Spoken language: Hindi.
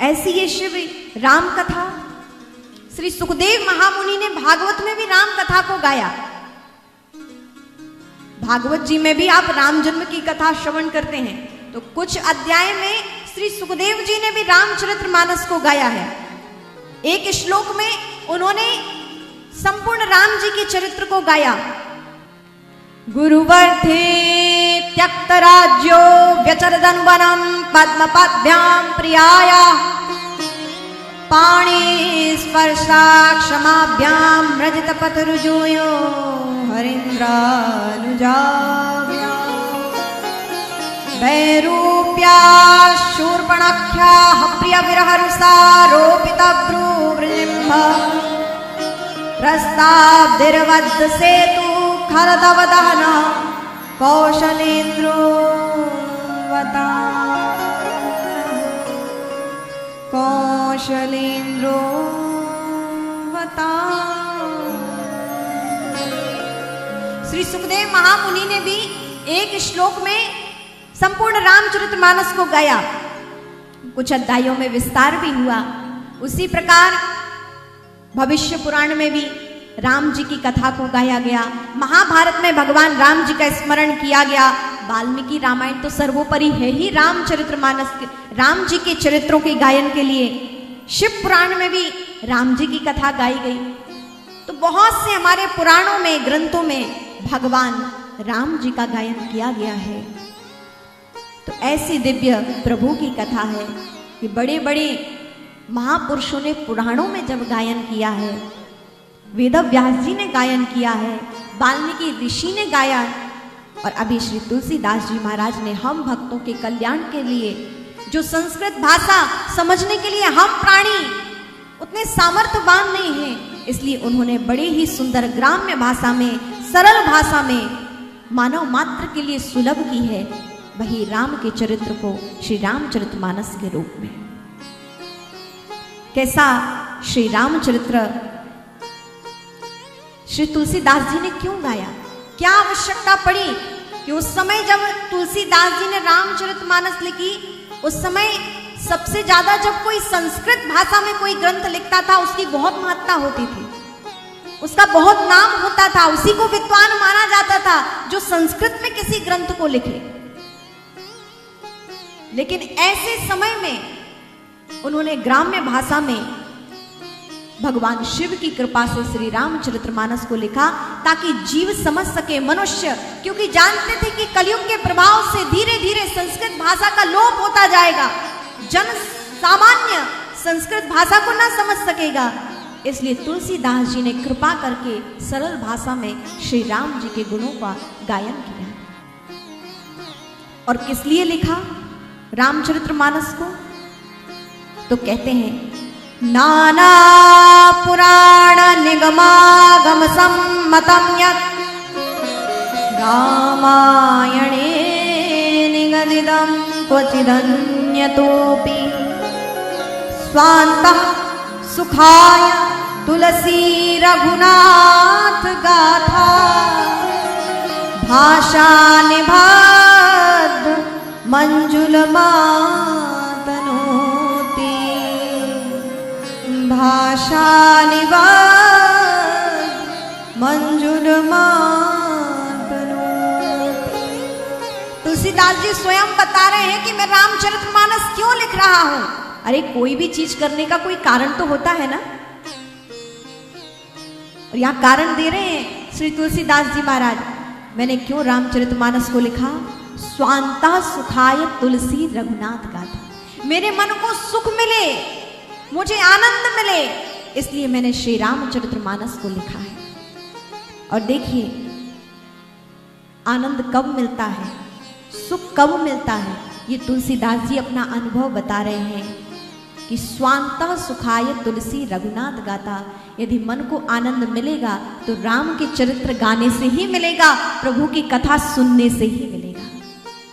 ऐसी ये शिव राम कथा श्री सुखदेव महामुनि ने भागवत में भी राम कथा को गाया। भागवत जी में भी आप राम जन्म की कथा श्रवण करते हैं, तो कुछ अध्याय में श्री सुखदेव जी ने भी रामचरितमानस को गाया है। एक श्लोक में उन्होंने संपूर्ण राम जी के चरित्र को गाया। गुरुवर्थे त्यक्त राज्यो व्यचरदन वनम पद्मपद्भ्याम प्रियाया पाणि स्पर्शा क्षमाभ्याम रजत पतरुजोयो हरीन्द्रानुजा वैरूप्या शूर्पणख्या प्रिय विरहरुषा रोपित भ्रूवृजिम्भ प्रस्ताब्धिर्वद्ध सेतु खरदवदहन कौशलेन्द्रो वता कौशलेन्द्रो वता। श्री सुखदेव महामुनि ने भी एक श्लोक में संपूर्ण रामचरितमानस को गाया। कुछ अध्यायों में विस्तार भी हुआ। उसी प्रकार भविष्य पुराण में भी राम जी की कथा को गाया गया। महाभारत में भगवान राम जी का स्मरण किया गया। वाल्मीकि रामायण तो सर्वोपरि है ही रामचरितमानस के, राम जी के चरित्रों के गायन के लिए। शिव पुराण में भी राम जी की कथा गाई गई। तो बहुत से हमारे पुराणों में, ग्रंथों में भगवान राम जी का गायन किया गया है। तो ऐसी दिव्य प्रभु की कथा है कि बड़े बड़े महापुरुषों ने पुराणों में जब गायन किया है, वेद व्यास जी ने गायन किया है, वाल्मीकि ऋषि ने गाया, और अभी श्री तुलसीदास जी महाराज ने हम भक्तों के कल्याण के लिए, जो संस्कृत भाषा समझने के लिए हम प्राणी उतने सामर्थ्यवान नहीं हैं, इसलिए उन्होंने बड़े ही सुंदर ग्राम्य भाषा में, सरल भाषा में मानव मात्र के लिए सुलभ की है वही राम के चरित्र को श्री रामचरितमानस के रूप में। कैसा श्री रामचरित्र श्री तुलसीदास जी ने क्यों गाया? क्या आवश्यकता पड़ी कि उस समय जब तुलसीदास जी ने रामचरितमानस लिखी, उस समय सबसे ज्यादा जब कोई संस्कृत भाषा में कोई ग्रंथ लिखता था उसकी बहुत महत्ता होती थी, उसका बहुत नाम होता था, उसी को विद्वान माना जाता था जो संस्कृत में किसी ग्रंथ को लिखे। लेकिन ऐसे समय में उन्होंने ग्राम्य भाषा में भगवान शिव की कृपा से श्री रामचरितमानस को लिखा, ताकि जीव समझ सके, मनुष्य, क्योंकि जानते थे कि कलयुग के प्रभाव से धीरे धीरे संस्कृत भाषा का लोप होता जाएगा, जन सामान्य संस्कृत भाषा को ना समझ सकेगा। इसलिए तुलसीदास जी ने कृपा करके सरल भाषा में श्री राम जी के गुणों का गायन किया। और किस लिए लिखा रामचरितमानस को? तो कहते हैं नाना पुराण निगमागम सम्मतम यत् रामायणे निगदितं क्वचिदन्यतोऽपि स्वान्तः सुखाय तुलसी रघुनाथ गाथा भाषा निबद्ध मंजुलमा भाषा मंजुलमा। तुलसीदास जी स्वयं बता रहे हैं कि मैं रामचरितमानस क्यों लिख रहा हूं। अरे कोई भी चीज करने का कोई कारण तो होता है ना, और यहां कारण दे रहे हैं श्री तुलसीदास जी महाराज। मैंने क्यों रामचरितमानस को लिखा? स्वांता सुखाय तुलसी रघुनाथ गाथा, मेरे मन को सुख मिले, मुझे आनंद मिले, इसलिए मैंने श्री रामचरितमानस को लिखा है। और देखिए आनंद कब मिलता है, सुख कब मिलता है, ये तुलसीदास जी अपना अनुभव बता रहे हैं कि स्वांता सुखाय तुलसी रघुनाथ गाथा। यदि मन को आनंद मिलेगा तो राम के चरित्र गाने से ही मिलेगा, प्रभु की कथा सुनने से ही मिलेगा।